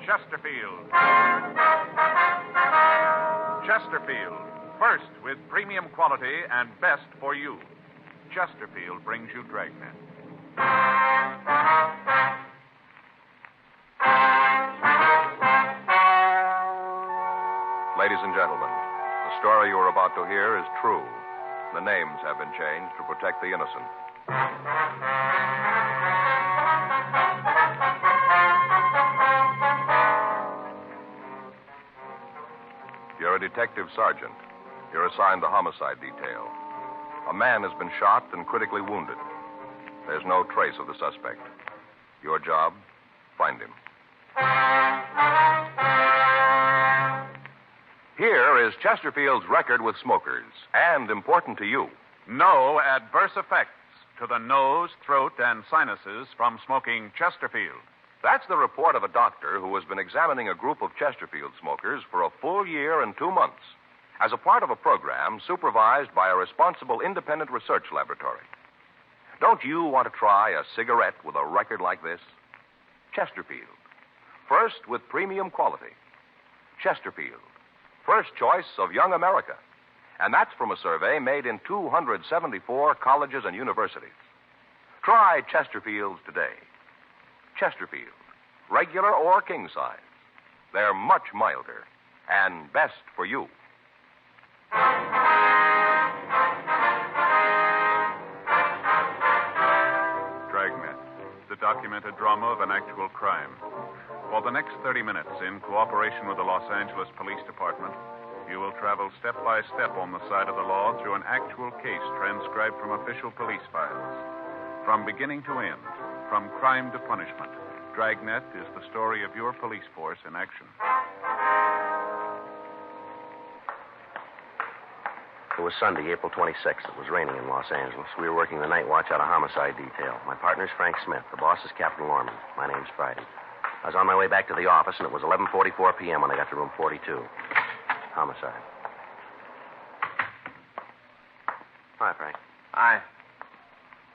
Chesterfield. Chesterfield, first with premium quality and best for you. Chesterfield brings you Dragnet. Ladies and gentlemen, the story you are about to hear is true. The names have been changed to protect the innocent. You're a detective sergeant. You're assigned the homicide detail. A man has been shot and critically wounded. There's no trace of the suspect. Your job, find him. Here is Chesterfield's record with smokers, and important to you. No adverse effects to the nose, throat, and sinuses from smoking Chesterfield. That's the report of a doctor who has been examining a group of Chesterfield smokers for a full year and 2 months as a part of a program supervised by a responsible independent research laboratory. Don't you want to try a cigarette with a record like this? Chesterfield. First with premium quality. Chesterfield. First choice of young America. And that's from a survey made in 274 colleges and universities. Try Chesterfields today. Chesterfield, regular or king size. They're much milder and best for you. Dragnet, the documented drama of an actual crime. For the next 30 minutes, in cooperation with the Los Angeles Police Department, you will travel step by step on the side of the law through an actual case transcribed from official police files. From beginning to end, from crime to punishment, Dragnet is the story of your police force in action. It was Sunday, April 26th. It was raining in Los Angeles. We were working the night watch out of homicide detail. My partner's Frank Smith. The boss is Captain Lorman. My name's Friday. I was on my way back to the office, and it was 11:44 p.m. when I got to room 42. Homicide. Hi, Frank. Hi.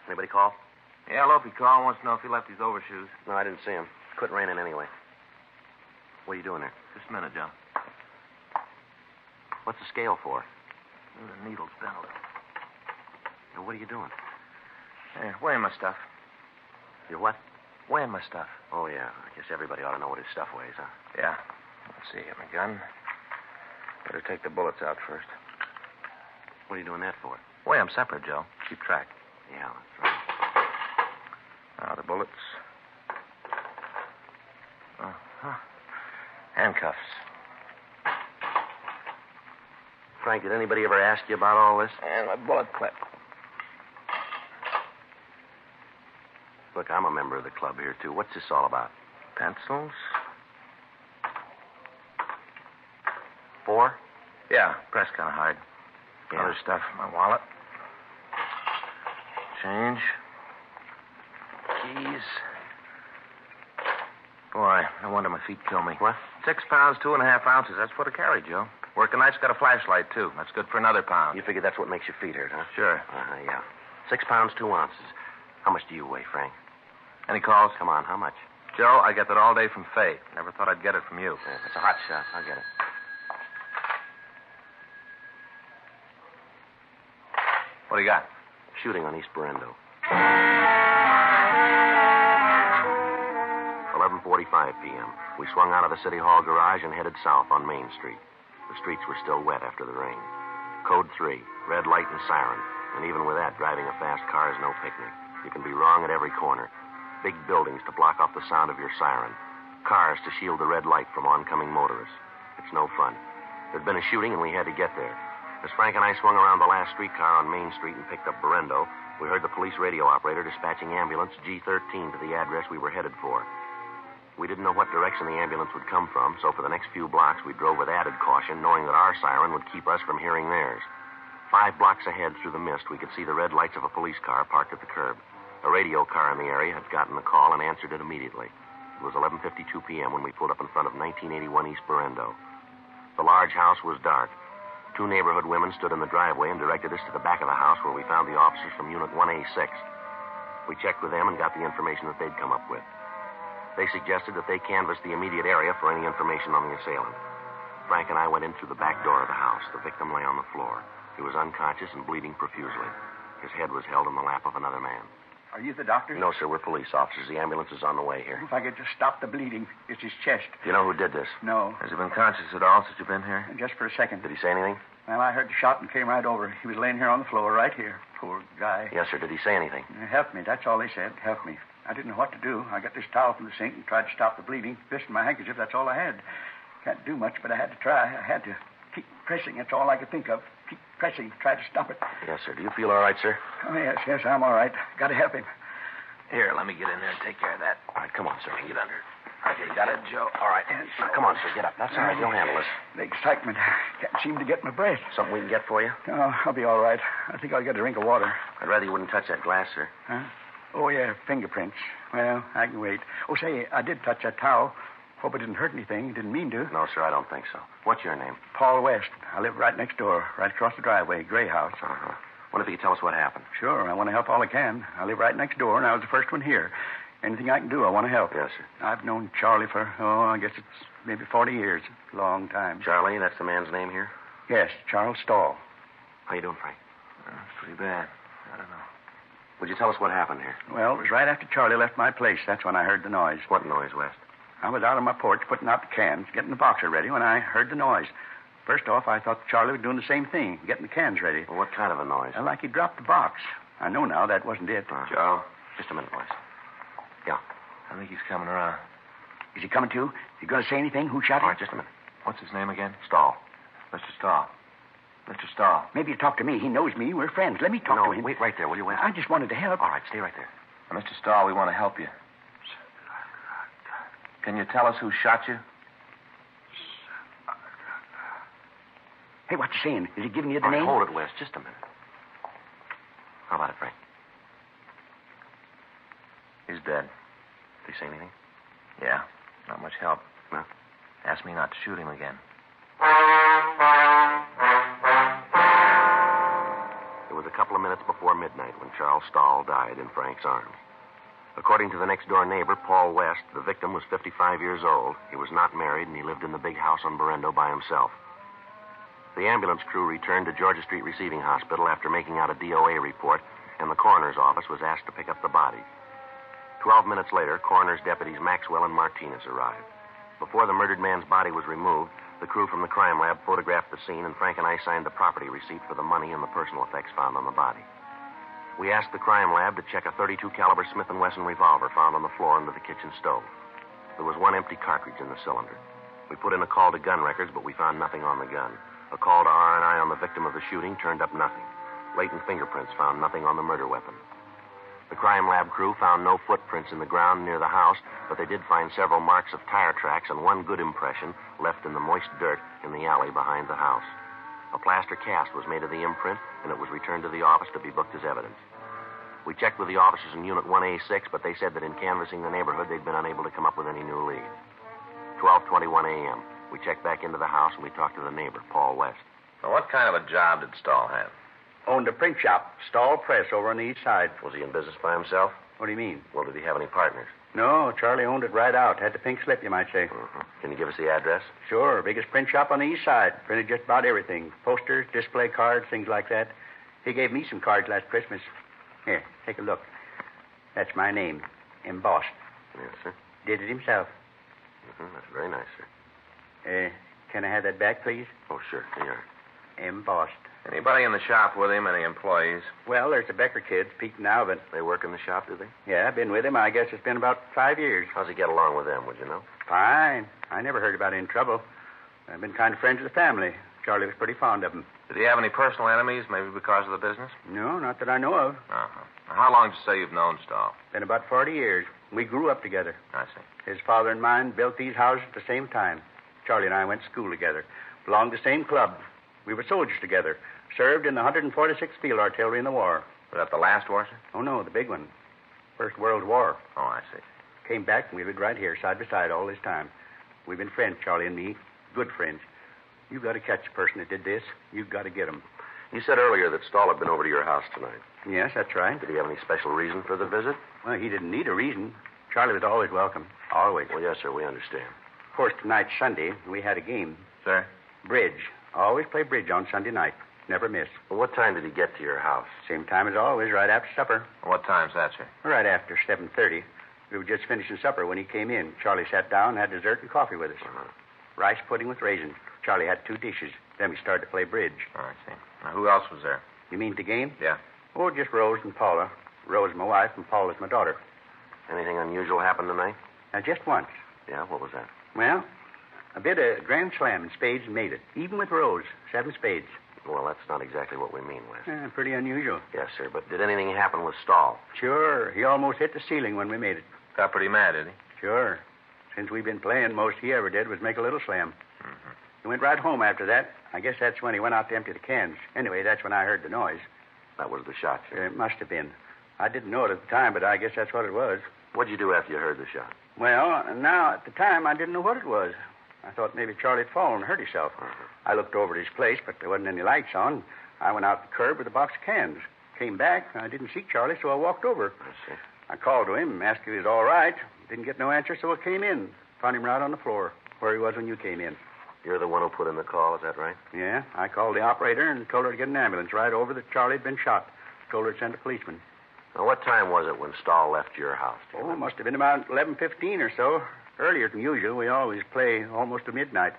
Anybody call? Yeah, Lopey called. Wants to know if he left his overshoes. No, I didn't see him. Quit raining anyway. What are you doing there? Just a minute, John. What's the scale for? The needle's bent a little. Now, what are you doing? Hey, weighing my stuff. You're what? Weighing my stuff. Oh, yeah. I guess everybody ought to know what his stuff weighs, huh? Yeah. Let's see here, my gun. Better take the bullets out first. What are you doing that for? Weigh them separate, Joe. Keep track. Yeah, that's right. Now, the bullets. Uh-huh. Handcuffs. Frank, did anybody ever ask you about all this? And my bullet clip. Look, I'm a member of the club here, too. What's this all about? Pencils. 4? Yeah, press kind of hard. Yeah. Other stuff, my wallet. Change. Keys. Boy, no wonder my feet kill me. What? 6 pounds, 2.5 ounces. That's what I carry, Joe. Working night's got a flashlight, too. That's good for another pound. You figure that's what makes your feet hurt, huh? Sure. Yeah. 6 pounds, 2 ounces. How much do you weigh, Frank? Any calls? Come on, how much? Joe, I get that all day from Faye. Never thought I'd get it from you. Yeah, it's a hot shot. I'll get it. What do you got? Shooting on East Berendo. 11:45 p.m. We swung out of the City Hall garage and headed south on Main Street. The streets were still wet after the rain. Code 3, red light and siren. And even with that, driving a fast car is no picnic. You can be wrong at every corner. Big buildings to block off the sound of your siren. Cars to shield the red light from oncoming motorists. It's no fun. There'd been a shooting and we had to get there. As Frank and I swung around the last streetcar on Main Street and picked up Berendo, we heard the police radio operator dispatching ambulance G13 to the address we were headed for. We didn't know what direction the ambulance would come from, so for the next few blocks we drove with added caution, knowing that our siren would keep us from hearing theirs. 5 blocks ahead through the mist, we could see the red lights of a police car parked at the curb. A radio car in the area had gotten the call and answered it immediately. It was 11:52 p.m. when we pulled up in front of 1981 East Berendo. The large house was dark. 2 neighborhood women stood in the driveway and directed us to the back of the house where we found the officers from Unit 1A6. We checked with them and got the information that they'd come up with. They suggested that they canvass the immediate area for any information on the assailant. Frank and I went in through the back door of the house. The victim lay on the floor. He was unconscious and bleeding profusely. His head was held in the lap of another man. Are you the doctor? No, sir, we're police officers. The ambulance is on the way here. If I could just stop the bleeding. It's his chest. Do you know who did this? No. Has he been conscious at all since you've been here? Just for a second. Did he say anything? Well, I heard the shot and came right over. He was laying here on the floor, right here. Poor guy. Yes, sir. Did he say anything? Help me. That's all they said. Help me. I didn't know what to do. I got this towel from the sink and tried to stop the bleeding. This and my handkerchief, that's all I had. Can't do much, but I had to try. I had to keep pressing. That's all I could think of. Keep pressing. Try to stop it. Yes, sir. Do you feel all right, sir? Oh, yes, I'm all right. Got to help him. Here, let me get in there and take care of that. All right, come on, sir. Get under. Okay, got it, Joe. All right. Come on, sir. Get up. That's all right. You'll handle this. The excitement. Can't seem to get my breath. Something we can get for you? Oh, I'll be all right. I think I'll get a drink of water. I'd rather you wouldn't touch that glass, sir. Huh? Oh, yeah, fingerprints. Well, I can wait. Oh, say, I did touch that towel. Hope it didn't hurt anything. Didn't mean to. No, sir, I don't think so. What's your name? Paul West. I live right next door, right across the driveway, gray house. Uh-huh. Wonder if you could tell us what happened. Sure, I want to help all I can. I live right next door, and I was the first one here. Anything I can do, I want to help. Yes, sir. I've known Charlie for, I guess it's maybe 40 years. Long time. Charlie, that's the man's name here? Yes, Charles Stahl. How you doing, Frank? Pretty bad. I don't know. Would you tell us what happened here? Well, it was right after Charlie left my place. That's when I heard the noise. What noise, West? I was out on my porch putting out the cans, getting the boxer ready when I heard the noise. First off, I thought Charlie was doing the same thing, getting the cans ready. Well, what kind of a noise? Like he dropped the box. I know now that wasn't it. Joe? Just a minute, boys. Yeah. I think he's coming around. Is he coming too? Is he going to say anything? Who shot him? All right, just a minute. What's his name again? Stahl. Mr. Stahl. Mr. Stahl. Maybe he'll talk to me. He knows me. We're friends. Let me talk to him. Wait right there, will you, West? I just wanted to help. All right, stay right there. Now, Mr. Stahl, we want to help you. Can you tell us who shot you? Hey, what's he saying? Is he giving you the All right, name? hold it, West. Just a minute. How about it, Frank? He's dead. Did he say anything? Yeah. Not much help. No? Asked me not to shoot him again. It was a couple of minutes before midnight when Charles Stahl died in Frank's arms. According to the next-door neighbor, Paul West, the victim was 55 years old. He was not married, and he lived in the big house on Berendo by himself. The ambulance crew returned to Georgia Street Receiving Hospital after making out a DOA report, and the coroner's office was asked to pick up the body. 12 minutes later, coroner's deputies Maxwell and Martinez arrived. Before the murdered man's body was removed, the crew from the crime lab photographed the scene, and Frank and I signed the property receipt for the money and the personal effects found on the body. We asked the crime lab to check a .32 caliber Smith & Wesson revolver found on the floor under the kitchen stove. There was one empty cartridge in the cylinder. We put in a call to gun records, but we found nothing on the gun. A call to R&I on the victim of the shooting turned up nothing. Latent fingerprints found nothing on the murder weapon. The crime lab crew found no footprints in the ground near the house, but they did find several marks of tire tracks and one good impression left in the moist dirt in the alley behind the house. A plaster cast was made of the imprint, and it was returned to the office to be booked as evidence. We checked with the officers in Unit 1A6, but they said that in canvassing the neighborhood, they'd been unable to come up with any new lead. 12:21 a.m. We checked back into the house, and we talked to the neighbor, Paul West. Now, what kind of a job did Stahl have? Owned a print shop, Stahl Press, over on the east side. Was he in business by himself? What do you mean? Well, did he have any partners? No, Charlie owned it right out. Had the pink slip, you might say. Mm-hmm. Can you give us the address? Sure. Biggest print shop on the east side. Printed just about everything. Posters, display cards, things like that. He gave me some cards last Christmas. Here, take a look. That's my name, embossed. Yes, sir. Did it himself. Mm-hmm. That's very nice, sir. Can I have that back, please? Oh, sure. Here. Embossed. Anybody in the shop with him? Any employees? Well, there's the Becker kids, Pete and Alvin. They work in the shop, do they? Yeah, I've been with him. I guess it's been about 5 years. How's he get along with them, would you know? Fine. I never heard about any trouble. I've been kind of friends with the family. Charlie was pretty fond of him. Did he have any personal enemies, maybe because of the business? No, not that I know of. Uh-huh. Now, how long did you say you've known Stahl? Been about 40 years. We grew up together. I see. His father and mine built these houses at the same time. Charlie and I went to school together. Belonged to the same club. We were soldiers together. Served in the 146th Field Artillery in the war. Was that the last war, sir? Oh, no, the big one. First World War. Oh, I see. Came back and we lived right here, side by side, all this time. We've been friends, Charlie and me. Good friends. You've got to catch the person that did this. You've got to get him. You said earlier that Stahl had been over to your house tonight. Yes, that's right. Did he have any special reason for the visit? Well, he didn't need a reason. Charlie was always welcome. Always. Well, yes, sir, we understand. Of course, tonight's Sunday. We had a game. Sir? Bridge. Always play bridge on Sunday night. Never miss. Well, what time did he get to your house? Same time as always, right after supper. What time's that, sir? Right after 7:30. We were just finishing supper when he came in. Charlie sat down, had dessert and coffee with us. Rice pudding with raisins. Charlie had 2 dishes. Then we started to play bridge. Oh, I see. Now, who else was there? You mean the game? Yeah. Oh, just Rose and Paula. Rose, my wife, and Paula's my daughter. Anything unusual happened tonight? Now, just once. Yeah, what was that? Well, a bit of grand slam in spades and made it. Even with Rose. 7 spades. Well, that's not exactly what we mean, Wes. Pretty unusual. Yes, sir, but did anything happen with Stahl? Sure. He almost hit the ceiling when we made it. Got pretty mad, did he? Sure. Since we've been playing, most he ever did was make a little slam. Mm-hmm. He went right home after that. I guess that's when he went out to empty the cans. Anyway, that's when I heard the noise. That was the shot, sir. It must have been. I didn't know it at the time, but I guess that's what it was. What'd you do after you heard the shot? Well, now, at the time, I didn't know what it was. I thought maybe Charlie had fallen and hurt himself. I looked over at his place, but there wasn't any lights on. I went out the curb with a box of cans. Came back. I didn't see Charlie, so I walked over. I see. I called to him, asked if he was all right. Didn't get no answer, so I came in. Found him right on the floor, where he was when you came in. You're the one who put in the call, is that right? Yeah, I called the operator and told her to get an ambulance right over that Charlie had been shot. Told her to send a policeman. Now, what time was it when Stahl left your house? Oh, must have been about 11:15 or so. Earlier than usual. We always play almost to midnight.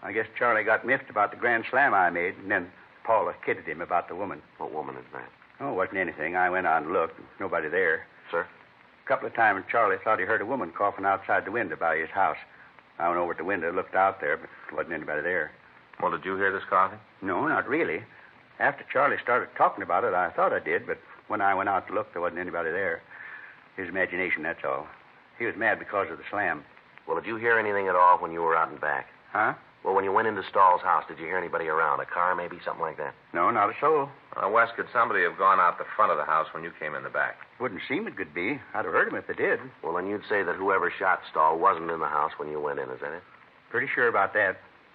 I guess Charlie got miffed about the grand slam I made, and then Paula kidded him about the woman. What woman is that? Oh, it wasn't anything. I went out and looked. Nobody there. Sir? A couple of times Charlie thought he heard a woman coughing outside the window by his house. I went over to the window, looked out there, but there wasn't anybody there. Well, did you hear this coughing? No, not really. After Charlie started talking about it, I thought I did, but when I went out to look, there wasn't anybody there. His imagination, that's all. He was mad because of the slam. Well, did you hear anything at all when you were out and back? Huh? Well, when you went into Stahl's house, did you hear anybody around? A car, maybe? Something like that? No, not a soul. Wes, could somebody have gone out the front of the house when you came in the back? Wouldn't seem it could be. I'd have heard him if they did. Well, then you'd say that whoever shot Stahl wasn't in the house when you went in, is that it? Pretty sure about that.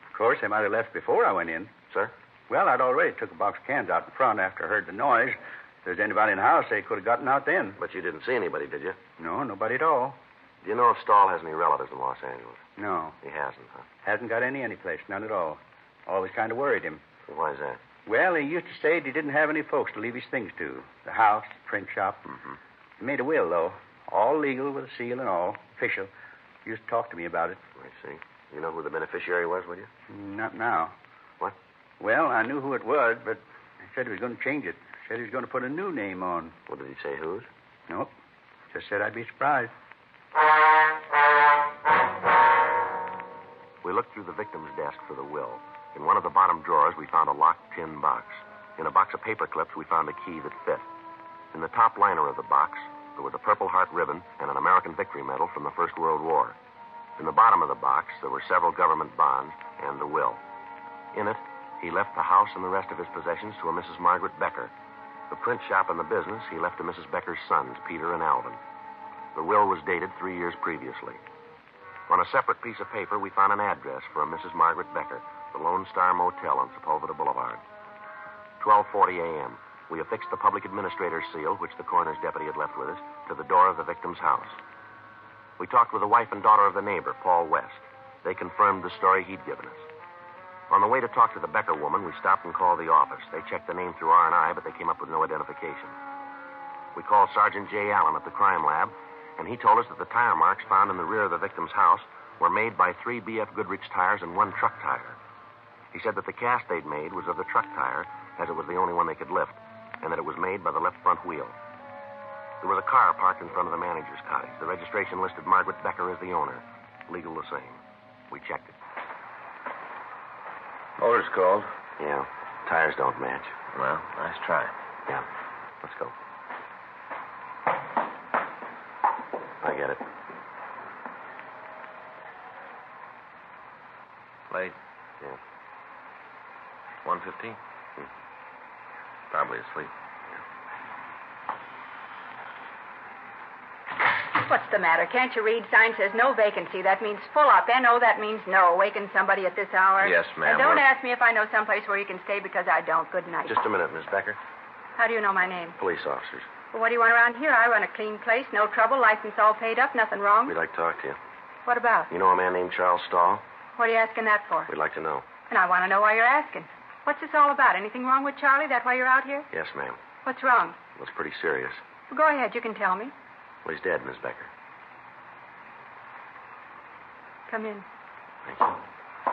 Of course, they might have left before I went in. Sir? Well, I'd already took a box of cans out in front after I heard the noise. If there's anybody in the house, they could have gotten out then. But you didn't see anybody, did you? No, nobody at all. Do you know if Stahl has any relatives in Los Angeles? No. He hasn't, huh? Hasn't got any place. None at all. Always kind of worried him. Why is that? Well, he used to say he didn't have any folks to leave his things to. The house, the print shop. Mm-hmm. He made a will, though. All legal with a seal and all. Official. He used to talk to me about it. I see. You know who the beneficiary was, would you? Not now. What? Well, I knew who it was, but he said he was going to change it. Said he was going to put a new name on. What did he say, whose? Nope. Just said I'd be surprised. We looked through the victim's desk for the will. In one of the bottom drawers, we found a locked tin box. In a box of paper clips, we found a key that fit. In the top liner of the box, there was a Purple Heart ribbon and an American Victory Medal from the First World War. In the bottom of the box, there were several government bonds and the will. In it, he left the house and the rest of his possessions to a Mrs. Margaret Becker. The print shop and the business he left to Mrs. Becker's sons, Peter and Alvin. The will was dated 3 years previously. On a separate piece of paper, we found an address for a Mrs. Margaret Becker, the Lone Star Motel on Sepulveda Boulevard. 12:40 a.m. We affixed the public administrator's seal, which the coroner's deputy had left with us, to the door of the victim's house. We talked with the wife and daughter of the neighbor, Paul West. They confirmed the story he'd given us. On the way to talk to the Becker woman, we stopped and called the office. They checked the name through R&I, but they came up with no identification. We called Sergeant J. Allen at the crime lab, and he told us that the tire marks found in the rear of the victim's house were made by 3 B.F. Goodrich tires and 1 truck tire. He said that the cast they'd made was of the truck tire, as it was the only one they could lift, and that it was made by the left front wheel. There was a car parked in front of the manager's cottage. The registration listed Margaret Becker as the owner. Legal the same. We checked it. Motor's cold. Yeah, tires don't match. Well, nice try. Yeah, let's go. I get it. Late. Yeah. 1:15. Probably asleep. What's the matter? Can't you read? Sign says no vacancy. That means full up. N.O., that means no. Waking somebody at this hour? Yes, ma'am. And don't ask me if I know someplace where you can stay because I don't. Good night. Just a minute, Miss Becker. How do you know my name? Police officers. Well, what do you want around here? I run a clean place, no trouble, license all paid up, nothing wrong. We'd like to talk to you. What about? You know a man named Charles Stahl? What are you asking that for? We'd like to know. And I want to know why you're asking. What's this all about? Anything wrong with Charlie? That why you're out here? Yes, ma'am. What's wrong? Well, it's pretty serious. Well, go ahead. You can tell me. Well, he's dead, Miss Becker. Come in. Thank you.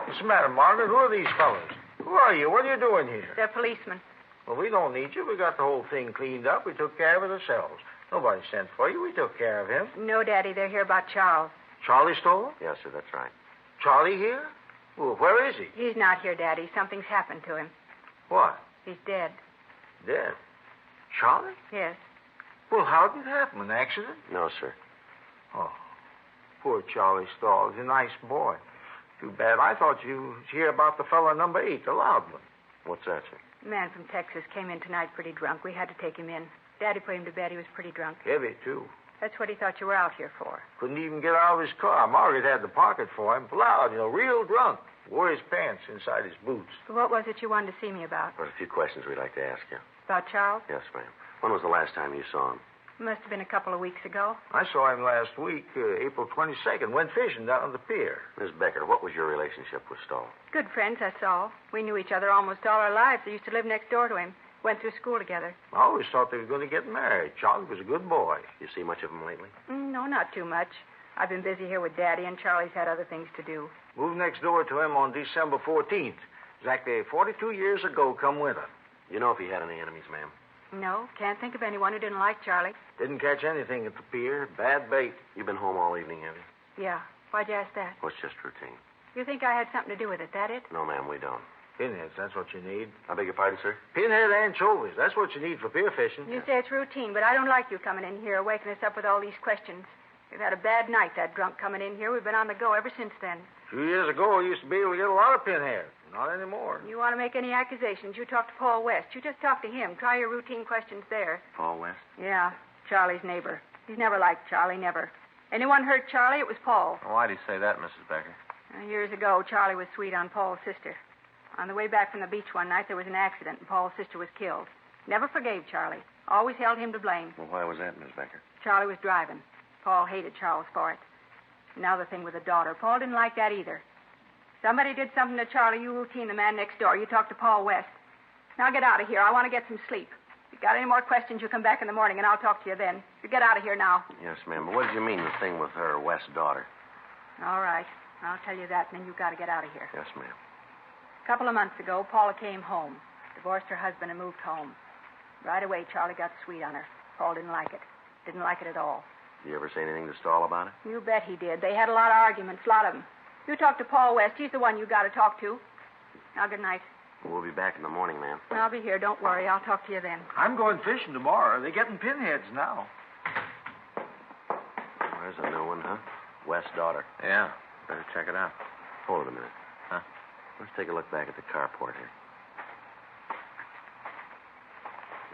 What's the matter, Margaret? Who are these fellows? Who are you? What are you doing here? They're policemen. Well, we don't need you. We got the whole thing cleaned up. We took care of it ourselves. Nobody sent for you. We took care of him. No, Daddy. They're here about Charles. Charlie Stoll? Yes, sir, that's right. Charlie here? Well, where is he? He's not here, Daddy. Something's happened to him. What? He's dead. Dead? Charlie? Yes. Well, how did it happen? An accident? No, sir. Oh, poor Charlie Stoll. He's a nice boy. Too bad. I thought you hear about the fellow number 8, the loud one. What's that, sir? A man from Texas came in tonight pretty drunk. We had to take him in. Daddy put him to bed. He was pretty drunk. Heavy, too. That's what he thought you were out here for. Couldn't even get out of his car. Margaret had the pocket for him. Loud, real drunk. Wore his pants inside his boots. What was it you wanted to see me about? There's a few questions we'd like to ask you. About Charles? Yes, ma'am. When was the last time you saw him? It must have been a couple of weeks ago. I saw him last week, April 22nd. Went fishing down on the pier. Miss Becker, what was your relationship with Stahl? Good friends, that's all. We knew each other almost all our lives. We used to live next door to him. Went through school together. I always thought they were going to get married. Charlie was a good boy. You see much of him lately? No, not too much. I've been busy here with Daddy, and Charlie's had other things to do. Moved next door to him on December 14th. Exactly 42 years ago come winter. You know if he had any enemies, ma'am? No, can't think of anyone who didn't like Charlie. Didn't catch anything at the pier. Bad bait. You've been home all evening, have you? Yeah. Why'd you ask that? Well, it's just routine. You think I had something to do with it, that it? No, ma'am, we don't. Pinheads, that's what you need. I beg your pardon, sir? Pinhead anchovies. That's what you need for pier fishing. You say it's routine, but I don't like you coming in here, waking us up with all these questions. We've had a bad night, that drunk coming in here. We've been on the go ever since then. 2 years ago, I used to be able to get a lot of pinheads. Not anymore. You want to make any accusations, you talk to Paul West. You just talk to him. Try your routine questions there. Paul West? Yeah, Charlie's neighbor. He's never liked Charlie, never. Anyone hurt Charlie, it was Paul. Well, why do you say that, Mrs. Becker? Years ago, Charlie was sweet on Paul's sister. On the way back from the beach one night, there was an accident, and Paul's sister was killed. Never forgave Charlie. Always held him to blame. Well, why was that, Miss Becker? Charlie was driving. Paul hated Charles for it. Now the thing with the daughter. Paul didn't like that either. Somebody did something to Charlie. You routine the man next door. You talk to Paul West. Now get out of here. I want to get some sleep. If you got any more questions, you come back in the morning, and I'll talk to you then. You get out of here now. Yes, ma'am. But what did you mean, the thing with her West's daughter? All right. I'll tell you that, and then you've got to get out of here. Yes, ma'am. A couple of months ago, Paula came home. Divorced her husband and moved home. Right away, Charlie got sweet on her. Paul didn't like it. Didn't like it at all. Did you ever say anything to Stahl about it? You bet he did. They had a lot of arguments, a lot of them. You talk to Paul West. He's the one you got to talk to. Now, good night. We'll be back in the morning, ma'am. I'll be here. Don't worry. I'll talk to you then. I'm going fishing tomorrow. They're getting pinheads now. There's a new one, huh? West's daughter. Yeah. Better check it out. Hold it a minute. Huh? Let's take a look back at the carport here.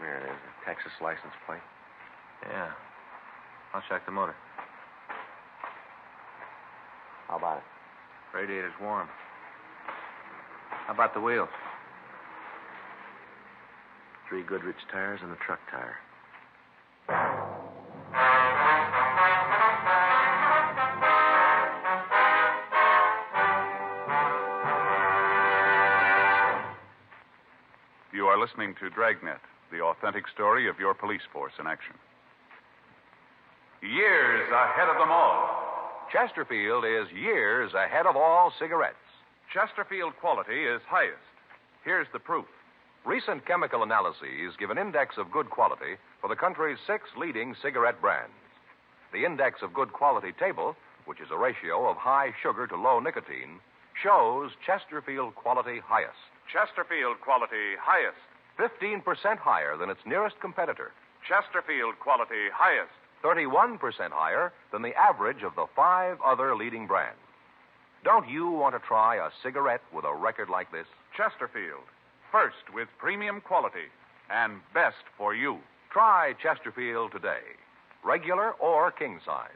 There it is. A Texas license plate. Yeah. I'll check the motor. How about it? Radiator's warm. How about the wheels? 3 Goodrich tires and a truck tire. You are listening to Dragnet, the authentic story of your police force in action. Years ahead of them all. Chesterfield is years ahead of all cigarettes. Chesterfield quality is highest. Here's the proof. Recent chemical analyses give an index of good quality for the country's 6 leading cigarette brands. The index of good quality table, which is a ratio of high sugar to low nicotine, shows Chesterfield quality highest. Chesterfield quality highest. 15% higher than its nearest competitor. Chesterfield quality highest. 31% higher than the average of the 5 other leading brands. Don't you want to try a cigarette with a record like this? Chesterfield. First with premium quality and best for you. Try Chesterfield today. Regular or king size.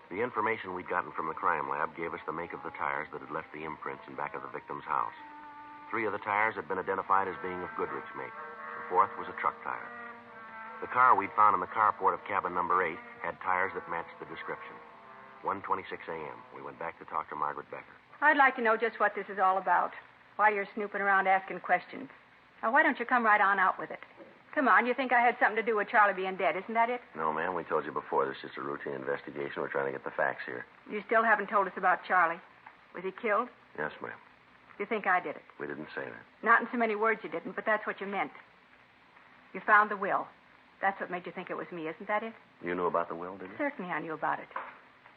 The information we'd gotten from the crime lab gave us the make of the tires that had left the imprints in back of the victim's house. 3 of the tires had been identified as being of Goodrich make. The 4th was a truck tire. The car we'd found in the carport of cabin number 8 had tires that matched the description. 1:26 a.m. We went back to talk to Margaret Becker. I'd like to know just what this is all about. Why you're snooping around asking questions. Now, why don't you come right on out with it? Come on, you think I had something to do with Charlie being dead, isn't that it? No, ma'am, we told you before. This is just a routine investigation. We're trying to get the facts here. You still haven't told us about Charlie. Was he killed? Yes, ma'am. You think I did it? We didn't say that. Not in so many words you didn't, but that's what you meant. You found the will. That's what made you think it was me, isn't that it? You knew about the will, didn't you? Certainly I knew about it.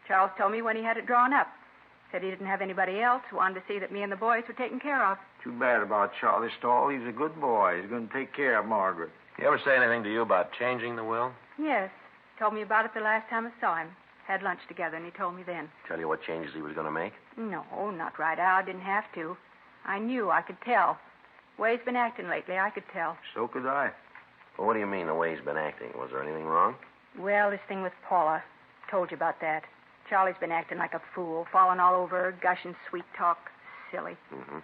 Charles told me when he had it drawn up. Said he didn't have anybody else, wanted to see that me and the boys were taken care of. Too bad about Charlie Stahl. He's a good boy. He's going to take care of Margaret. He ever say anything to you about changing the will? Yes. Told me about it the last time I saw him. Had lunch together, and he told me then. Tell you what changes he was going to make? No, not right out. Didn't have to. I knew. I could tell. The way he's been acting lately, I could tell. So could I. Well, what do you mean, the way he's been acting? Was there anything wrong? Well, this thing with Paula. Told you about that. Charlie's been acting like a fool, falling all over her, gushing sweet talk. Silly. Mm-hmm.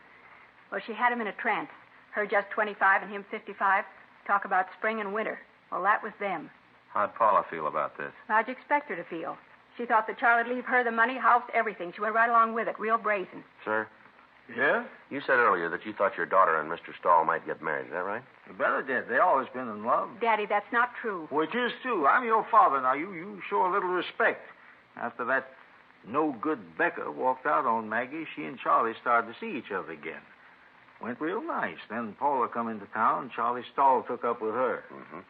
Well, she had him in a trance. Her just 25 and him 55. Talk about spring and winter. Well, that was them. How'd Paula feel about this? How'd you expect her to feel? She thought that Charlie'd leave her the money, house, everything. She went right along with it, real brazen. Sir? Yeah? You said earlier that you thought your daughter and Mr. Stahl might get married. Is that right? You better did. They always been in love. Daddy, that's not true. Which is true. I'm your father now. You show a little respect. After that no-good Becker walked out on Maggie, she and Charlie started to see each other again. Went real nice. Then Paula come into town, and Charlie Stahl took up with her. Mm-hmm.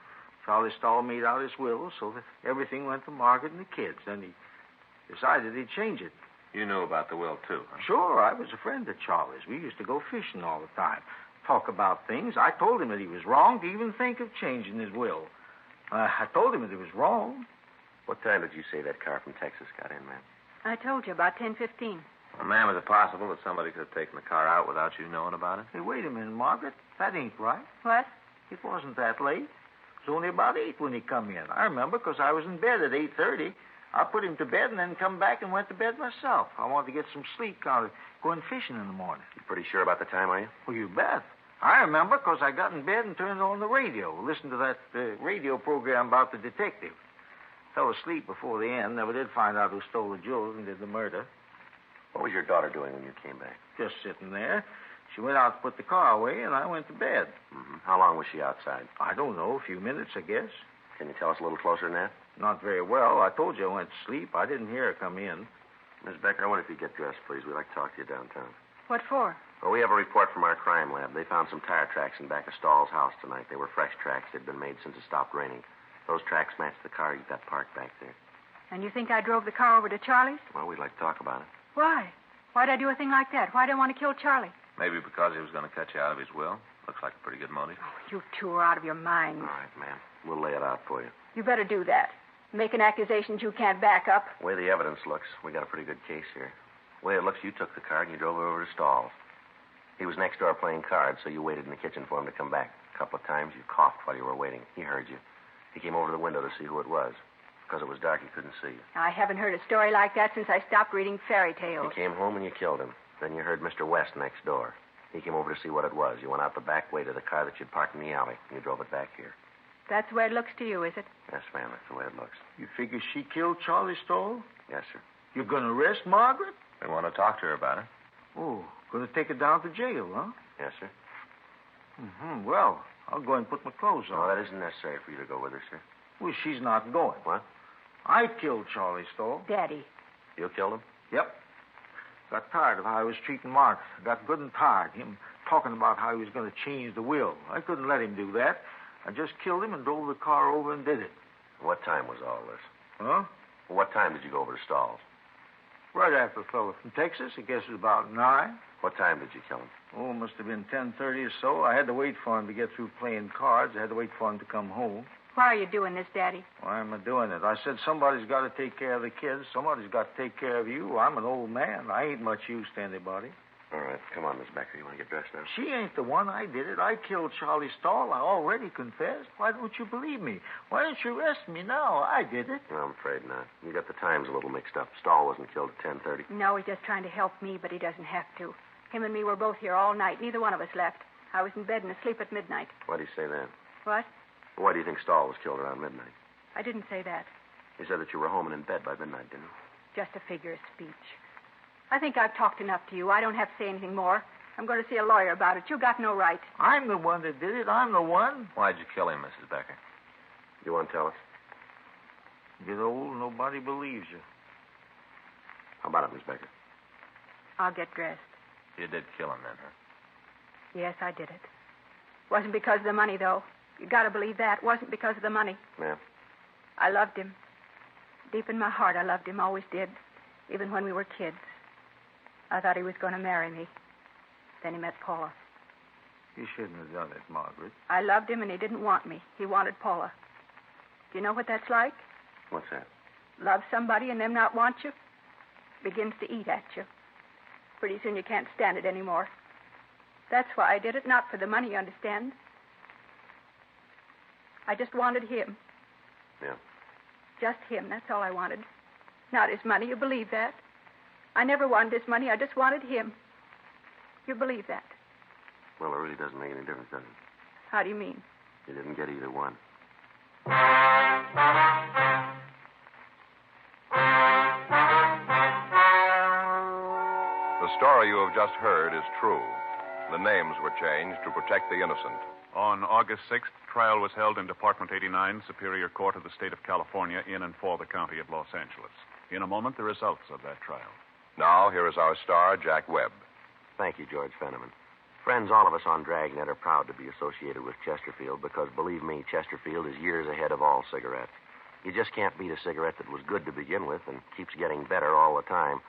Charlie Stahl made out his will so that everything went to Margaret and the kids. Then he decided he'd change it. You knew about the will, too, huh? Sure, I was a friend of Charlie's. We used to go fishing all the time, talk about things. I told him that he was wrong to even think of changing his will. I told him that it was wrong. What time did you say that car from Texas got in, ma'am? I told you, about 10:15. Well, ma'am, is it possible that somebody could have taken the car out without you knowing about it? Hey, wait a minute, Margaret. That ain't right. What? It wasn't that late. It was only about 8 when he come in. I remember because I was in bed at 8:30. I put him to bed and then come back and went to bed myself. I wanted to get some sleep going fishing in the morning. You pretty sure about the time, are you? Well, you bet. I remember because I got in bed and turned on the radio, listened to that radio program about the detective. Fell asleep before the end. Never did find out who stole the jewels and did the murder. What was your daughter doing when you came back? Just sitting there. She went out to put the car away, and I went to bed. Mm-hmm. How long was she outside? I don't know, a few minutes, I guess. Can you tell us a little closer than that? Not very well. I told you I went to sleep. I didn't hear her come in. Miss Becker, I wonder if you'd get dressed, please. We'd like to talk to you downtown. What for? Well, we have a report from our crime lab. They found some tire tracks in back of Stahl's house tonight. They were fresh tracks. They'd been made since it stopped raining. Those tracks matched the car you've got parked back there. And you think I drove the car over to Charlie's? Well, we'd like to talk about it. Why? Why'd I do a thing like that? Why'd I want to kill Charlie? Maybe because he was going to cut you out of his will. Looks like a pretty good motive. Oh, you two are out of your minds. All right, ma'am. We'll lay it out for you. You better do that. Making accusations you can't back up. The way the evidence looks, we got a pretty good case here. The way it looks, you took the car and you drove it over to Stahl's. He was next door playing cards, so you waited in the kitchen for him to come back. A couple of times you coughed while you were waiting. He heard you. He came over to the window to see who it was. Because it was dark, he couldn't see you. I haven't heard a story like that since I stopped reading fairy tales. You came home and you killed him. Then you heard Mr. West next door. He came over to see what it was. You went out the back way to the car that you'd parked in the alley, and you drove it back here. That's the way it looks to you, is it? Yes, ma'am, that's the way it looks. You figure she killed Charlie Stahl? Yes, sir. You're going to arrest Margaret? We want to talk to her about it. Oh, going to take her down to jail, huh? Yes, sir. Mm-hmm. Well, I'll go and put my clothes on. No, that isn't necessary for you to go with her, sir. Well, she's not going. What? I killed Charlie Stahl. Daddy. You killed him? Yep. Got tired of how he was treating Mark. Got good and tired. Him talking about how he was going to change the will. I couldn't let him do that. I just killed him and drove the car over and did it. What time was all this? Huh? What time did you go over to Stahl's? Right after the fellow from Texas. I guess it was about 9. What time did you kill him? Oh, must have been 10:30 or so. I had to wait for him to get through playing cards. I had to wait for him to come home. Why are you doing this, Daddy? Why am I doing it? I said somebody's got to take care of the kids. Somebody's got to take care of you. I'm an old man. I ain't much use to anybody. All right, come on, Miss Becker. You want to get dressed now? She ain't the one. I did it. I killed Charlie Stahl. I already confessed. Why don't you believe me? Why don't you arrest me now? I did it. No, I'm afraid not. You got the times a little mixed up. Stahl wasn't killed at 10:30. No, he's just trying to help me, but he doesn't have to. Him and me were both here all night. Neither one of us left. I was in bed and asleep at midnight. Why do you say that? What? Why do you think Stahl was killed around midnight? I didn't say that. You said that you were home and in bed by midnight, didn't you? Just a figure of speech. I think I've talked enough to you. I don't have to say anything more. I'm going to see a lawyer about it. You got no right. I'm the one that did it. I'm the one. Why'd you kill him, Mrs. Becker? You want to tell us? You get old, nobody believes you. How about it, Miss Becker? I'll get dressed. You did kill him then, huh? Yes, I did it. Wasn't because of the money, though. You got to believe that. Wasn't because of the money. Yeah. I loved him. Deep in my heart, I loved him. Always did. Even when we were kids. I thought he was going to marry me. Then he met Paula. You shouldn't have done it, Margaret. I loved him, and he didn't want me. He wanted Paula. Do you know what that's like? What's that? Love somebody and them not want you? Begins to eat at you. Pretty soon you can't stand it anymore. That's why I did it, not for the money, you understand? I just wanted him. Yeah. Just him, that's all I wanted. Not his money, you believe that? I never wanted his money, I just wanted him. You believe that? Well, it really doesn't make any difference, does it? How do you mean? You didn't get either one. The story you have just heard is true. The names were changed to protect the innocent. On August 6th, trial was held in Department 89, Superior Court of the State of California, in and for the County of Los Angeles. In a moment, the results of that trial. Now, here is our star, Jack Webb. Thank you, George Fenneman. Friends, all of us on Dragnet are proud to be associated with Chesterfield because, believe me, Chesterfield is years ahead of all cigarettes. You just can't beat a cigarette that was good to begin with and keeps getting better all the time.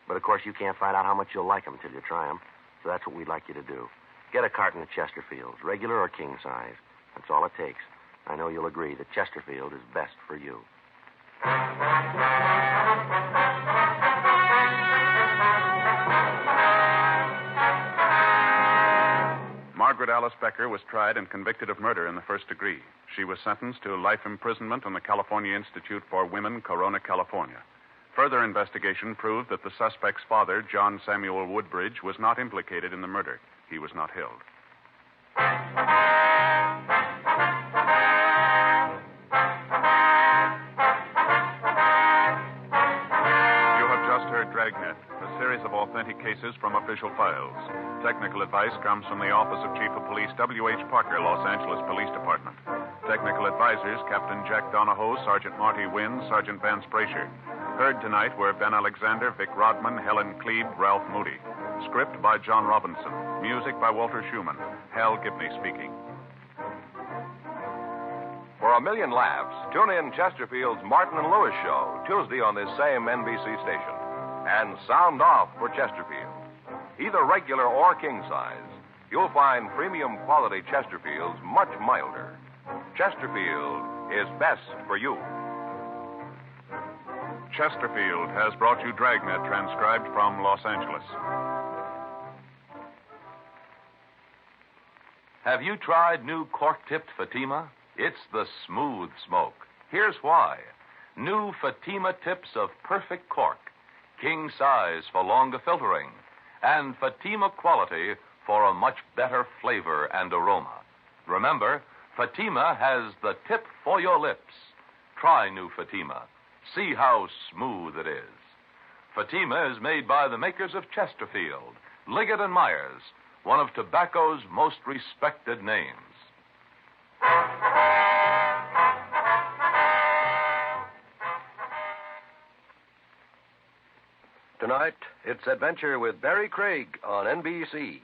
But, of course, you can't find out how much you'll like them till you try them. So that's what we'd like you to do. Get a carton of Chesterfields, regular or king size. That's all it takes. I know you'll agree that Chesterfield is best for you. Margaret Alice Becker was tried and convicted of murder in the first degree. She was sentenced to life imprisonment on the California Institute for Women, Corona, California. Further investigation proved that the suspect's father, John Samuel Woodbridge, was not implicated in the murder. He was not held. You have just heard Dragnet, a series of authentic cases from official files. Technical advice comes from the Office of Chief of Police W.H. Parker, Los Angeles Police Department. Technical advisors, Captain Jack Donahoe, Sergeant Marty Wynn, Sergeant Vance Brasher. Heard tonight were Ben Alexander, Vic Rodman, Helen Klebe, Ralph Moody. Script by John Robinson. Music by Walter Schumann. Hal Gibney speaking. For a million laughs, tune in Chesterfield's Martin and Lewis show, Tuesday on this same NBC station. And sound off for Chesterfield. Either regular or king size, you'll find premium quality Chesterfields much milder. Chesterfield is best for you. Chesterfield has brought you Dragnet, transcribed from Los Angeles. Have you tried new cork-tipped Fatima? It's the smooth smoke. Here's why. New Fatima tips of perfect cork, king size for longer filtering, and Fatima quality for a much better flavor and aroma. Remember, Fatima has the tip for your lips. Try new Fatima. See how smooth it is. Fatima is made by the makers of Chesterfield, Liggett & Myers, one of tobacco's most respected names. Tonight, it's Adventure with Barry Craig on NBC.